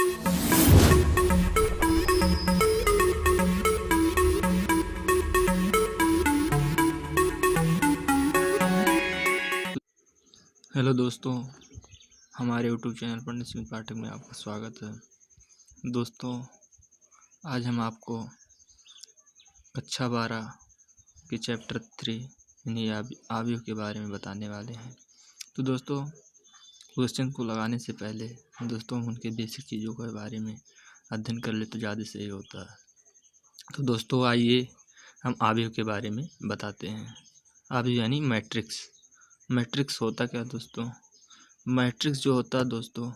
Hello दोस्तों, हमारे YouTube channel पंडित स्मित पाठक में आपका स्वागत है। दोस्तों, आज हम आपको कक्षा 12 के चैप्टर 3 यानी आव्यूह के बारे में बताने वाले हैं। तो दोस्तों, क्वेश्चन को लगाने से पहले दोस्तों हम उनके बेसिक चीज़ों के बारे में अध्ययन कर ले तो ज़्यादा सही होता है। तो दोस्तों आइए हम आव्यूह के बारे में बताते हैं। आव्यूह यानी मैट्रिक्स। मैट्रिक्स होता क्या दोस्तों? मैट्रिक्स जो होता है दोस्तों,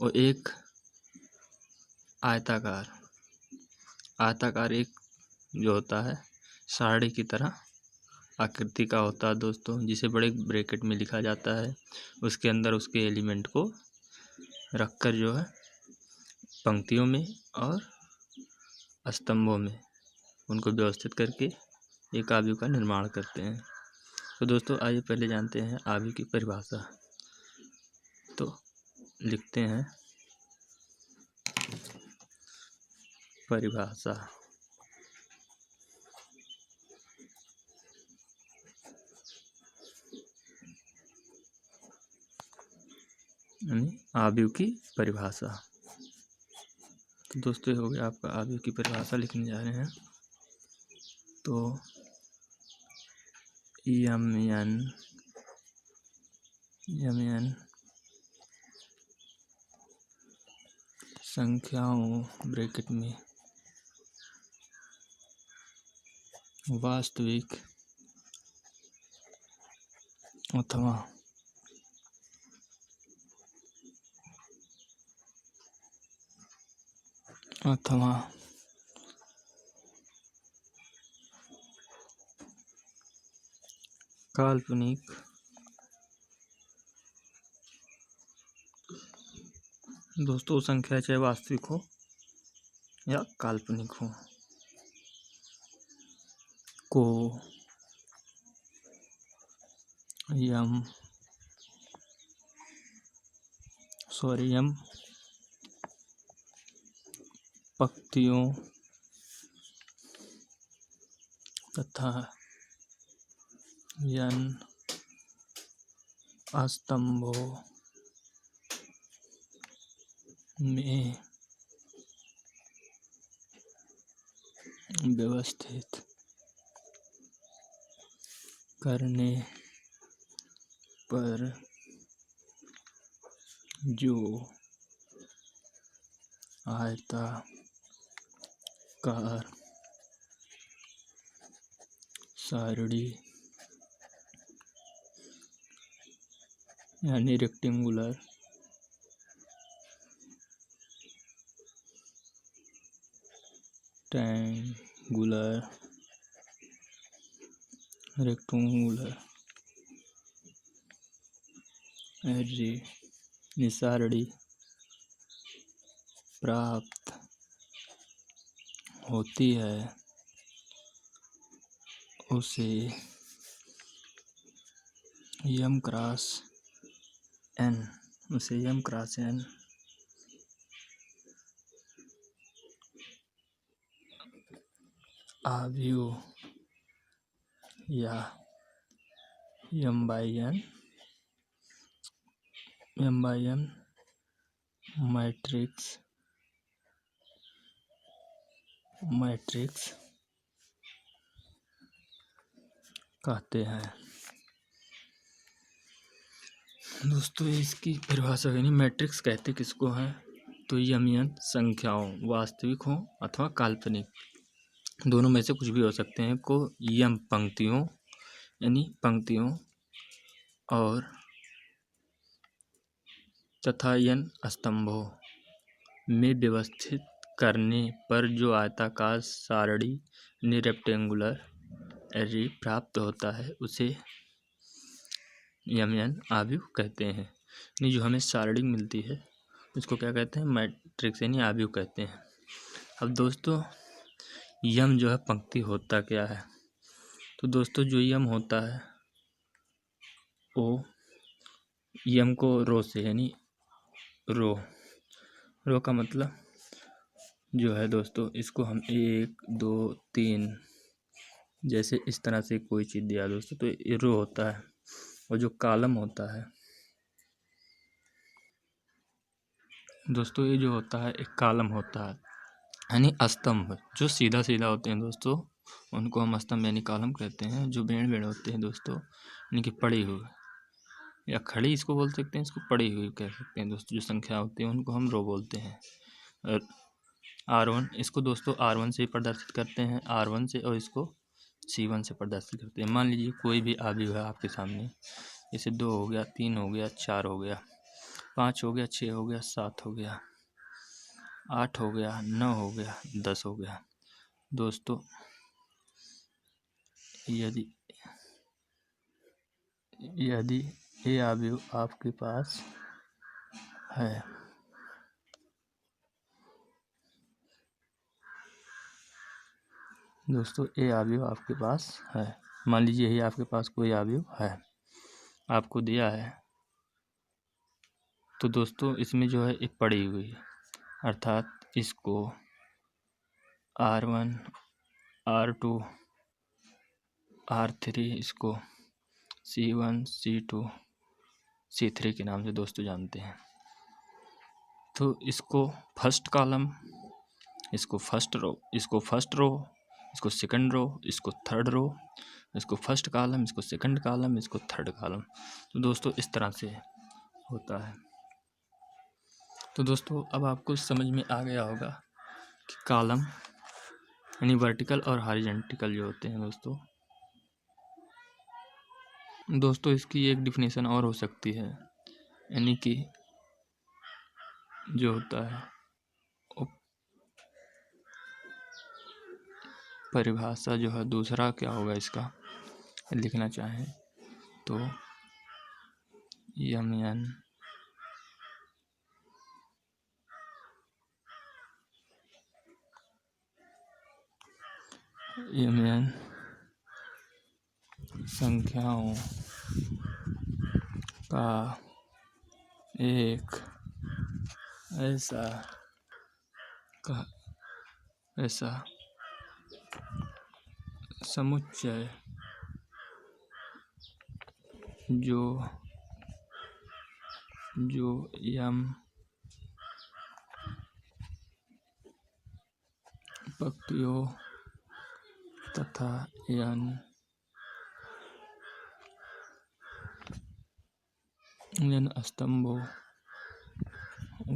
वो एक आयताकार एक जो होता है सारणी की तरह आकृति का होता है दोस्तों, जिसे बड़े ब्रैकेट में लिखा जाता है। उसके अंदर उसके एलिमेंट को रखकर जो है पंक्तियों में और स्तंभों में उनको व्यवस्थित करके एक आव्यूह का निर्माण करते हैं। तो दोस्तों आइए पहले जानते हैं आव्यूह की परिभाषा। तो लिखते हैं परिभाषा। यानी आव्यूह की परिभाषा। तो दोस्तों हो गया आपका आव्यूह की परिभाषा लिखने जा रहे हैं। तो यम एन संख्याओं ब्रैकेट में वास्तविक अथवा काल्पनिक दोस्तों संख्या चाहे वास्तविक हो या काल्पनिक हो को यम पंक्तियों तथा यन स्तंभों में व्यवस्थित करने पर जो आयताकार सारणी यानी रेक्टेंगुलर एरे सारणी प्राप्त होती है उसे यम क्रॉस एन आव्यूह या एम बाई एन मैट्रिक्स कहते हैं। दोस्तों इसकी परिभाषा यानी मैट्रिक्स कहते किसको हैं? तो यम संख्याओं वास्तविक हो अथवा काल्पनिक, दोनों में से कुछ भी हो सकते हैं, को यम पंक्तियों यानी पंक्तियों और तथा यन स्तंभों में व्यवस्थित करने पर जो आयताकार सारणी रेक्टेंगुलर एरे प्राप्त होता है उसे यम आव्यूह कहते हैं। यानी जो हमें सारणी मिलती है उसको क्या कहते हैं? मैट्रिक्स यानी आव्यूह कहते हैं। अब दोस्तों यम जो है पंक्ति होता क्या है? तो दोस्तों जो यम होता है वो यम को रो से यानी रो रो का मतलब जो है दोस्तों, इसको हम 1 2 3 जैसे इस तरह से कोई चीज़ दिया दोस्तों तो ये रो होता है। और जो कॉलम होता है दोस्तों, ये जो होता है एक कॉलम होता है, यानी स्तंभ। जो सीधा सीधा होते हैं दोस्तों उनको हम स्तंभ यानी कॉलम कहते हैं। जो बेड़ बेड़ होते हैं दोस्तों, यानी कि पड़ी हुई या खड़ी इसको बोल सकते हैं, इसको पड़ी हुई कह सकते हैं दोस्तों। जो संख्या होती है उनको हम रो बोलते हैं। और R1 इसको दोस्तों R1 से प्रदर्शित करते हैं, R1 से, और इसको C1 से प्रदर्शित करते हैं। मान लीजिए कोई भी अवयव है आपके सामने, जैसे 2 हो गया, 3 हो गया, 4 हो गया, 5 हो गया, 6 हो गया, 7 हो गया, 8 हो गया, 9 हो गया, 10 हो गया दोस्तों। यदि यदि ये अवयव आपके पास है दोस्तों, ये अवयव आपके पास है, मान लीजिए यही आपके पास कोई अवयव है, आपको दिया है, तो दोस्तों इसमें जो है एक पड़ी हुई है, अर्थात इसको R1 R2 R3 इसको C1 C2 C3 के नाम से दोस्तों जानते हैं। तो इसको फर्स्ट कॉलम, इसको फर्स्ट रो, इसको सेकंड रो, इसको थर्ड रो, इसको फर्स्ट कॉलम, इसको सेकंड कॉलम, इसको थर्ड कॉलम। तो दोस्तों इस तरह से होता है। तो दोस्तों अब आपको समझ में आ गया होगा कि कॉलम यानी वर्टिकल और हॉरिजॉन्टल जो होते हैं दोस्तों इसकी एक डिफिनेशन और हो सकती है, यानी कि जो होता है परिभाषा जो है दूसरा क्या होगा इसका लिखना चाहें तो MN संख्याओं का एक ऐसा समुच्चय जो M पंक्तियों तथा N स्तंभों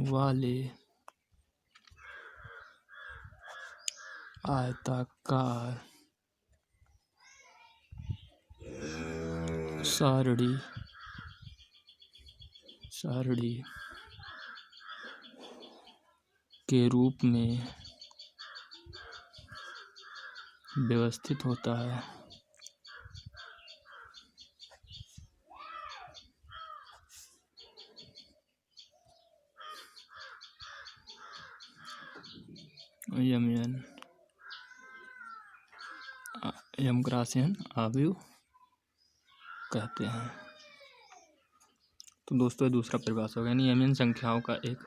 वाले आयताकार सारणी के रूप में व्यवस्थित होता है। M क्रॉस N अवयव कहते हैं। तो दोस्तों दूसरा परिभाषा होगा, यानी MN संख्याओं का एक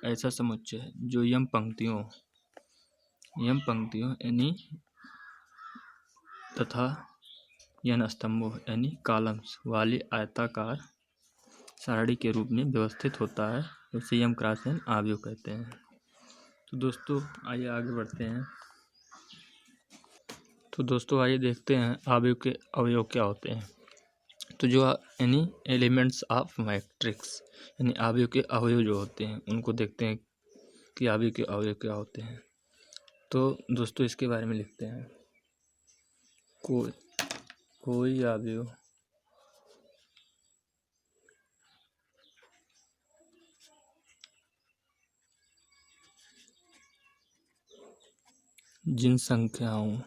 ऐसा समुच्चय जो M पंक्तियों यानी तथा N स्तंभों यानी कॉलम्स वाली आयताकार सारणी के रूप में व्यवस्थित होता है, उसे M क्रॉस N अवयव कहते हैं। तो दोस्तों आइए आगे बढ़ते हैं। तो दोस्तों आइए देखते हैं अवयव के अवयव क्या होते हैं। तो जो यानी एलिमेंट्स ऑफ मैट्रिक्स यानी अवयव के अवयव जो होते हैं उनको देखते हैं कि अवयव के अवयव क्या होते हैं। तो दोस्तों इसके बारे में लिखते हैं, कोई अवयव जिन संख्याओं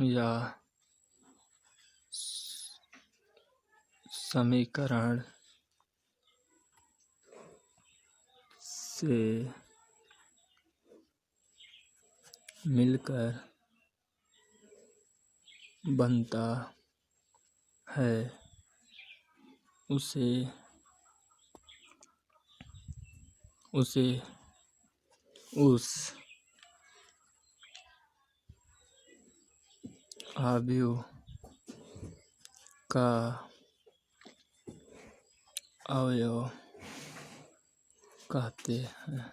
या समीकरण से मिलकर बनता है उसे उस अवयव का अवयव कहते हैं।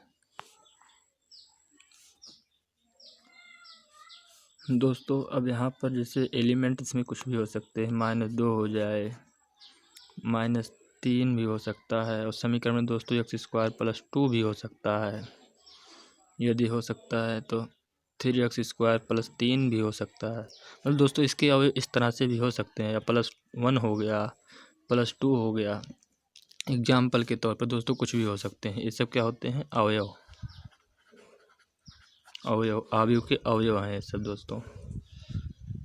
दोस्तों अब यहाँ पर जैसे एलिमेंट इसमें कुछ भी हो सकते हैं, -2 हो जाए, -3 भी हो सकता है, और समीकरण में दोस्तों x² + 2 भी हो सकता है। यदि हो सकता है तो 3x² + 3 भी हो सकता है। मतलब दोस्तों इसके अवयव इस तरह से भी हो सकते हैं, या +1 हो गया, +2 हो गया। एग्जाम्पल के तौर पर दोस्तों कुछ भी हो सकते हैं। ये सब क्या होते हैं? अवयव के अवयव हैं ये सब दोस्तों।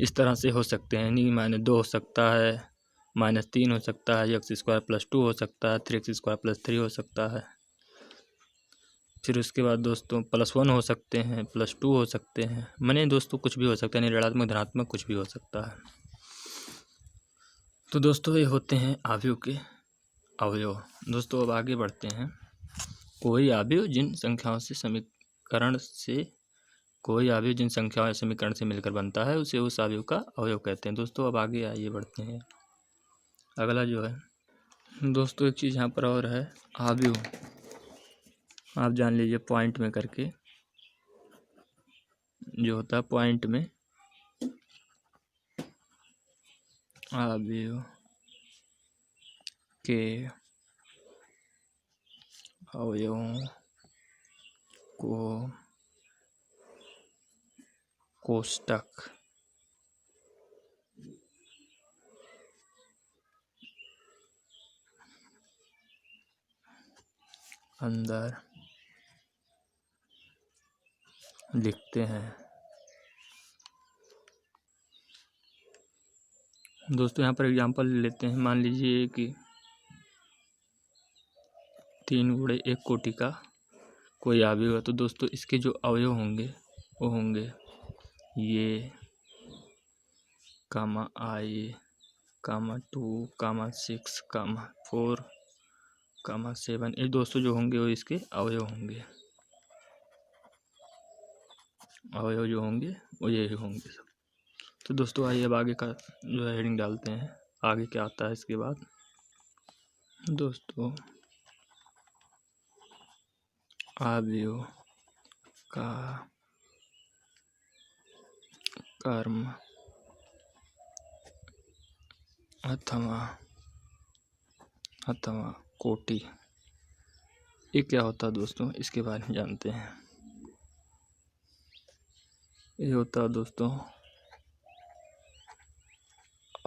इस तरह से हो सकते हैं, यानी -2 हो सकता है, -3 हो सकता है, x² + 2 हो सकता है, 3x² + 3 हो सकता है। फिर उसके बाद दोस्तों +1 हो सकते हैं, +2 हो सकते हैं। माने दोस्तों कुछ भी हो सकता है, यानी ऋणात्मक धनात्मक कुछ भी हो सकता है। तो दोस्तों ये होते हैं अवयव के अवयव। दोस्तों अब आगे बढ़ते हैं। कोई अवयव जिन संख्याओं या समीकरण से मिलकर बनता है उसे उस अवयव का अवयव कहते हैं। दोस्तों अब आगे आइए बढ़ते हैं। अगला जो है दोस्तों एक चीज़ यहाँ पर और है, अवयव आप जान लीजिए पॉइंट में करके जो होता है, पॉइंट में अवयव के अवयवों को कोष्ठक अंदर लिखते हैं। दोस्तों यहाँ पर एग्जांपल लेते हैं। मान लीजिए कि 3 × 1 कोटि का कोई अवयव है, तो दोस्तों इसके जो अवयव होंगे वो होंगे ये, I, 2, 6, 4, 7। ये दोस्तों जो होंगे वो इसके अवयव होंगे। अवयव जो होंगे वो यही होंगे सब। तो दोस्तों आइए अब आगे का जो है हेडिंग डालते हैं। आगे क्या आता है इसके बाद दोस्तों, अवयव का कर्म अथवा कोटि, ये क्या होता है दोस्तों, इसके बारे में जानते हैं। ये होता है दोस्तों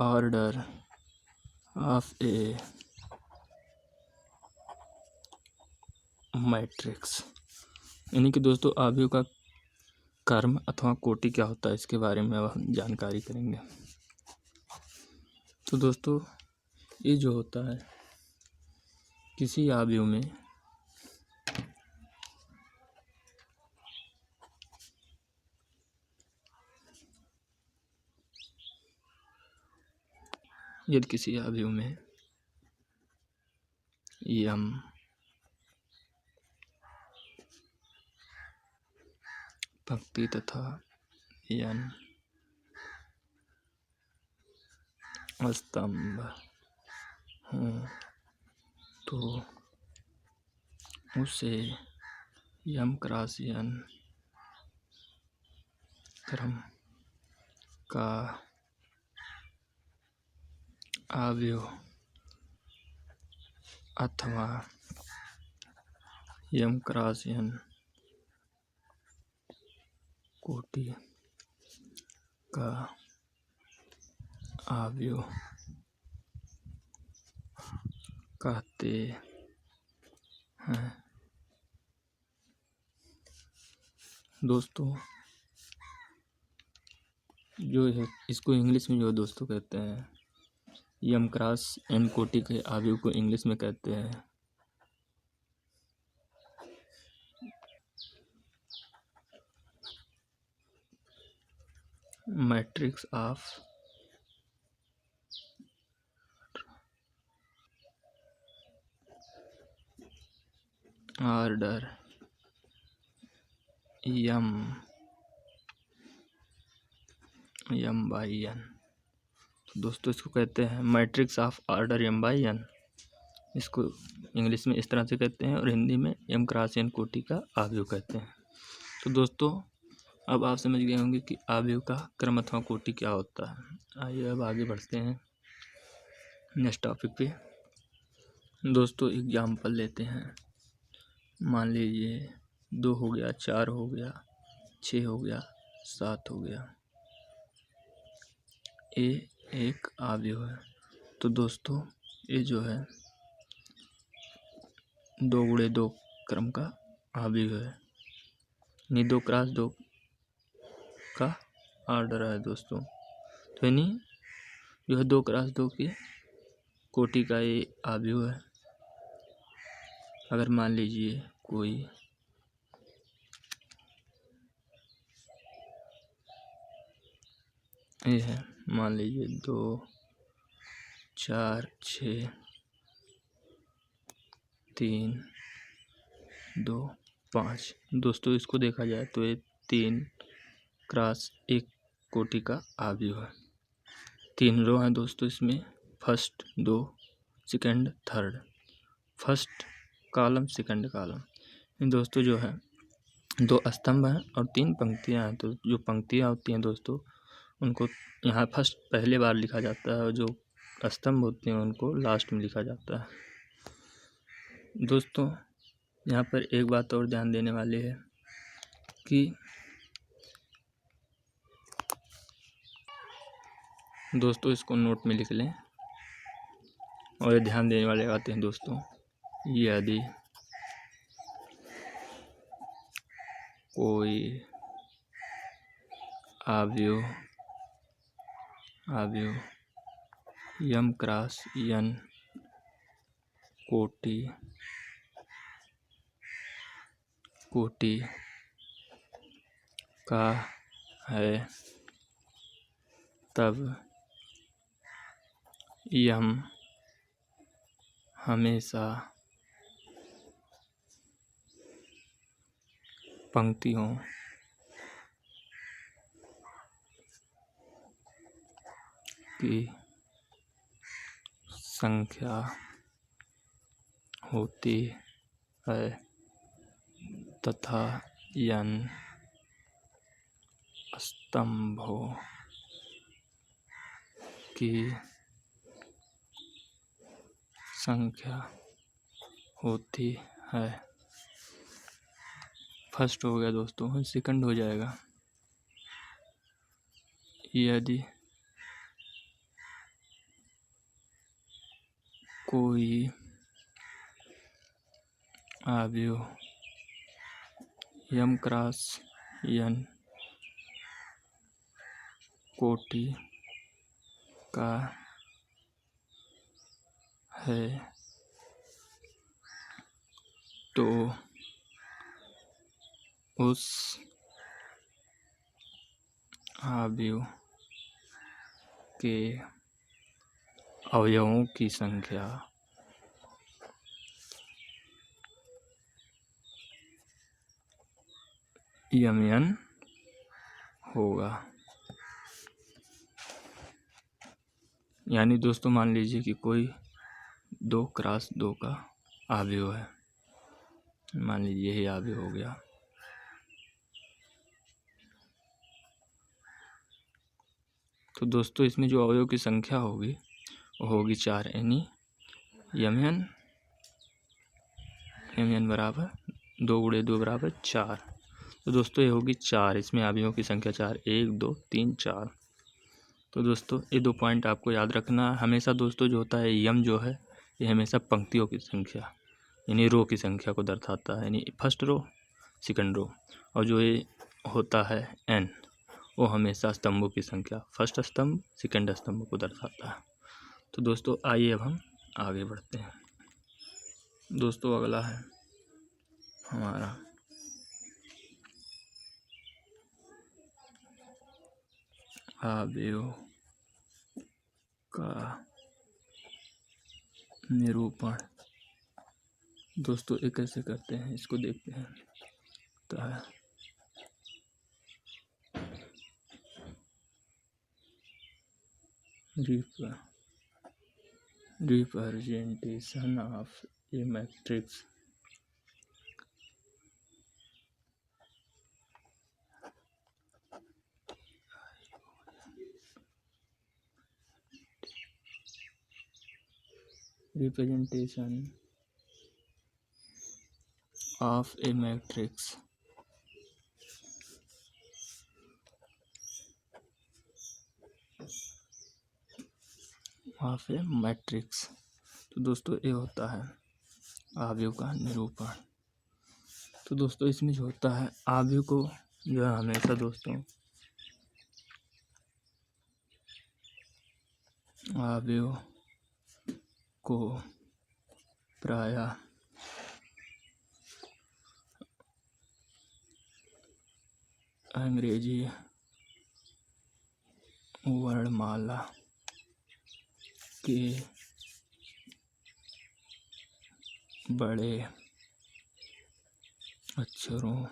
ऑर्डर ऑफ ए मैट्रिक्स, यानी कि दोस्तों अवयव का कर्म अथवा कोटि क्या होता है इसके बारे में अब हम जानकारी करेंगे। तो दोस्तों ये जो होता है, किसी अवयव में यदि किसी अवयव में यम पंक्ति तथा n स्तंभ हों तो उसे m × n क्रम का अवयव अथवा m × n कोटि का अवयव कहते हैं। दोस्तों जो है इसको इंग्लिश में जो दोस्तों कहते हैं, m × n कोटि के अवयव को इंग्लिश में कहते हैं matrix of order m by n. तो दोस्तों इसको कहते हैं matrix of order m by n। इसको इंग्लिश में इस तरह से कहते हैं और हिंदी में m क्रॉस n कोटि का आव्यूह कहते हैं। तो दोस्तों अब आप समझ गए होंगे कि आव्यूह का क्रम अथवा कोटि क्या होता है। आइए अब आगे बढ़ते हैं नेक्स्ट टॉपिक पे। दोस्तों एग्जाम्पल लेते हैं। मान लीजिए 2 हो गया, 4 हो गया, 6 हो गया, 7 हो गया। ये एक आव्यूह है। तो दोस्तों ये जो है 2x2 क्रम का आव्यूह है, यानी 2 क्रॉस 2 का ऑर्डर है दोस्तों। तो यानी जो है 2 क्रॉस 2 की कोटि का ये आव्यूह है। अगर मान लीजिए कोई ये है, मान लीजिए 2 4 6 3 2 5। दोस्तों इसको देखा जाए तो ये 3 क्रॉस 1 कोटि का आव्यूह है। 3 रो हैं दोस्तों इसमें, first 2, second, third, first column second column. दोस्तों जो है 2 स्तंभ हैं और 3 पंक्तियां हैं। तो जो पंक्तियां होती हैं दोस्तों उनको यहाँ फर्स्ट पहले बार लिखा जाता है और जो स्तंभ होते हैं उनको लास्ट में लिखा जाता है। दोस्तों यहाँ पर एक बात और ध्यान देने वाली है कि दोस्तों इसको नोट में लिख लें और ये ध्यान देने वाले बातें हैं दोस्तों। यदि कोई आव्यूह m क्रॉस n कोटि का है तब m हमेशा पंक्तियों की संख्या होती है तथा n स्तंभों की संख्या होती है। फर्स्ट हो गया दोस्तों, सेकंड हो जाएगा यदि कोई आव्यूह m क्रॉस n कोटि का है तो उस आव्यूह के अवयवों की संख्या mn होगा। यानी दोस्तों मान लीजिए कि कोई 2 क्रॉस 2 का आव्यूह है, मान लीजिए यही आव्यूह हो गया। तो दोस्तों इसमें जो अवयव की संख्या होगी वो होगी 4, यानी mn बराबर 2x2 बराबर 4। तो दोस्तों ये होगी 4, इसमें अवयवों की संख्या 4, 1 2 3 4। तो दोस्तों ये 2 पॉइंट आपको याद रखना हमेशा। दोस्तों जो होता है m जो है ये हमेशा पंक्तियों की संख्या यानी रो की संख्या को दर्शाता है, यानी फर्स्ट रो सेकंड रो। और जो ये होता है n वो हमेशा स्तंभों की संख्या, फर्स्ट स्तंभ सेकंड स्तंभ को दर्शाता है। तो दोस्तों आइए अब हम आगे बढ़ते हैं। दोस्तों अगला है हमारा आव्यूह का निरूपण दोस्तों ये कैसे करते हैं इसको देखते हैं। तो representation of A matrix of a matrix तो दोस्तों ये होता है आव्यूह का निरूपण। तो दोस्तों इसमें जो होता है आव्यूह को जो है हमेशा दोस्तों आव्यूह को प्रायः अंग्रेजी वर्णमाला के बड़े अक्षरों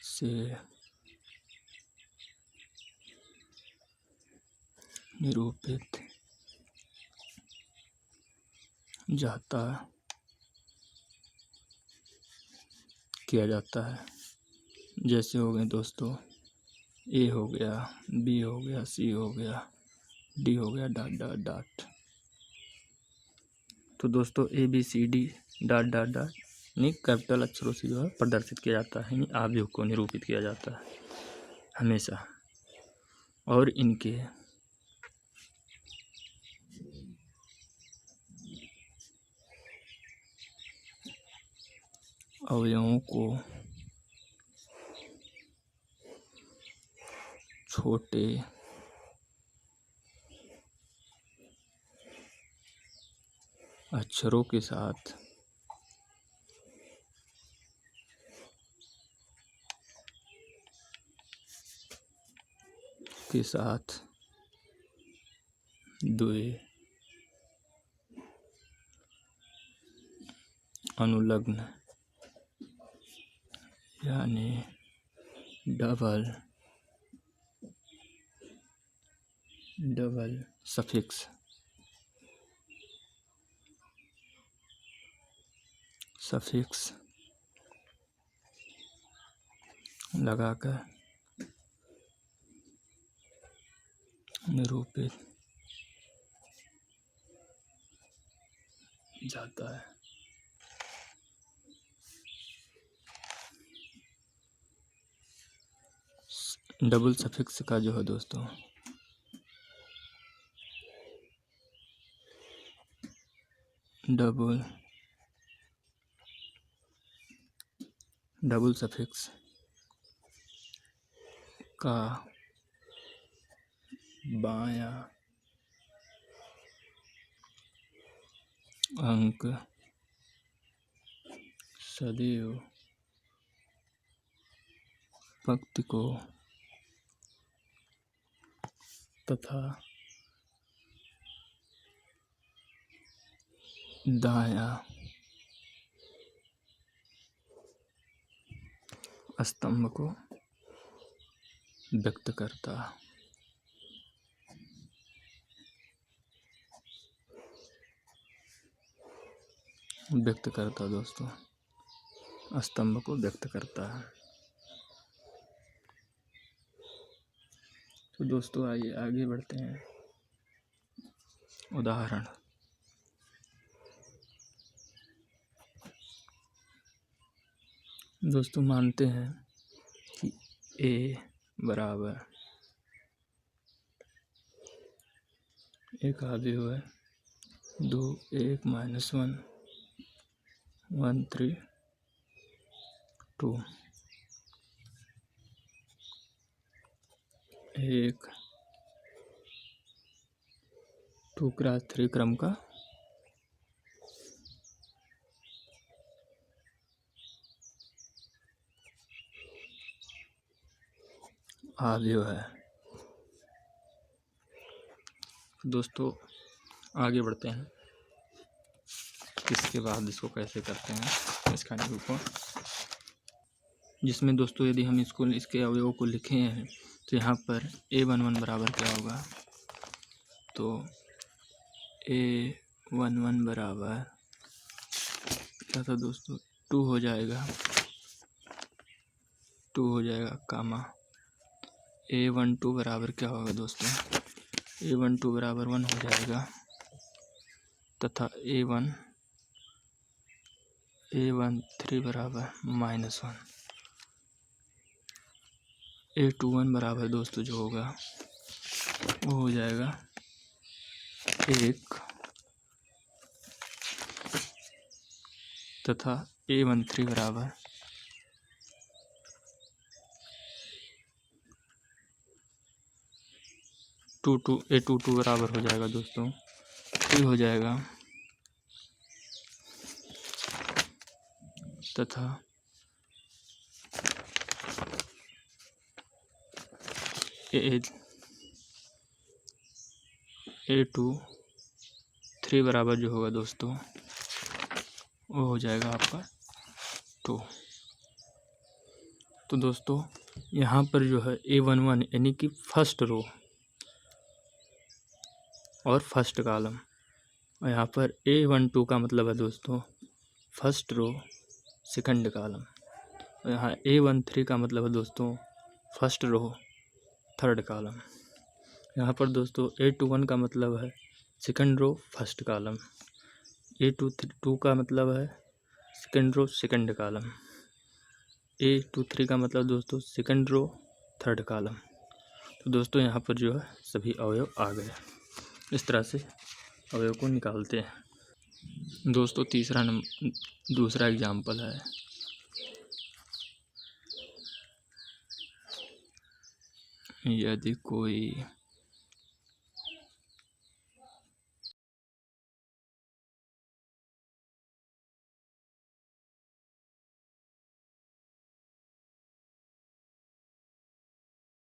से निरूपित किया जाता है। जैसे हो गए दोस्तों ए हो गया, बी हो गया, सी हो गया, डी हो गया, डॉट डॉट डॉट। तो दोस्तों A B C D dot dot dot यानी कैपिटल अक्षरों से जो है प्रदर्शित किया जाता है, यानी आव्यूह को निरूपित किया जाता है हमेशा। और इनके अवयवों को छोटे अक्षरों के साथ द्वि अनुलग्न यानी डबल सफिक्स लगाकर निरूपित जाता है। डबल सफिक्स का जो है दोस्तों डबल सफिक्स का बायां अंक सदैव पंक्ति को तथा दायां स्तंभ को व्यक्त करता दोस्तों, स्तंभ को व्यक्त करता है। तो दोस्तों आइए आगे बढ़ते हैं। उदाहरण दोस्तों मानते हैं कि ए बराबर एक आव्यूह है 2 1 -1 1 3 2 एक 2x3 क्रम का आव्यूह है। दोस्तों आगे बढ़ते हैं। इसके बाद इसको कैसे करते हैं इस खाने को, जिसमें दोस्तों यदि हम इसके अवयवों को लिखे हैं तो यहाँ पर A11 बराबर क्या होगा, तो A11 बराबर क्या था दोस्तों, 2 हो जाएगा, 2 हो जाएगा कामा A12 बराबर क्या होगा दोस्तों, A12 बराबर 1 हो जाएगा, तथा A13 बराबर -1। A21 बराबर दोस्तों जो होगा वो हो जाएगा 1, तथा A13 बराबर A22 बराबर हो जाएगा दोस्तों 3 हो जाएगा, तथा A23 बराबर जो होगा दोस्तों वो हो जाएगा आपका 2। तो दोस्तों यहाँ पर जो है A11 यानी कि फर्स्ट रो और फर्स्ट कॉलम, और यहाँ पर A12 का मतलब है दोस्तों फर्स्ट रो सेकंड कॉलम, और यहाँ A13 का मतलब है दोस्तों फर्स्ट रो थर्ड कॉलम। यहाँ पर दोस्तों A21 का मतलब है second row first column, A22 का मतलब है second row second column, A23 का मतलब दोस्तों सेकंड रो थर्ड कॉलम। तो दोस्तों यहाँ पर जो है सभी अवयव आ गए। इस तरह से अवयव को निकालते हैं। दोस्तों दूसरा एग्जाम्पल है, यदि कोई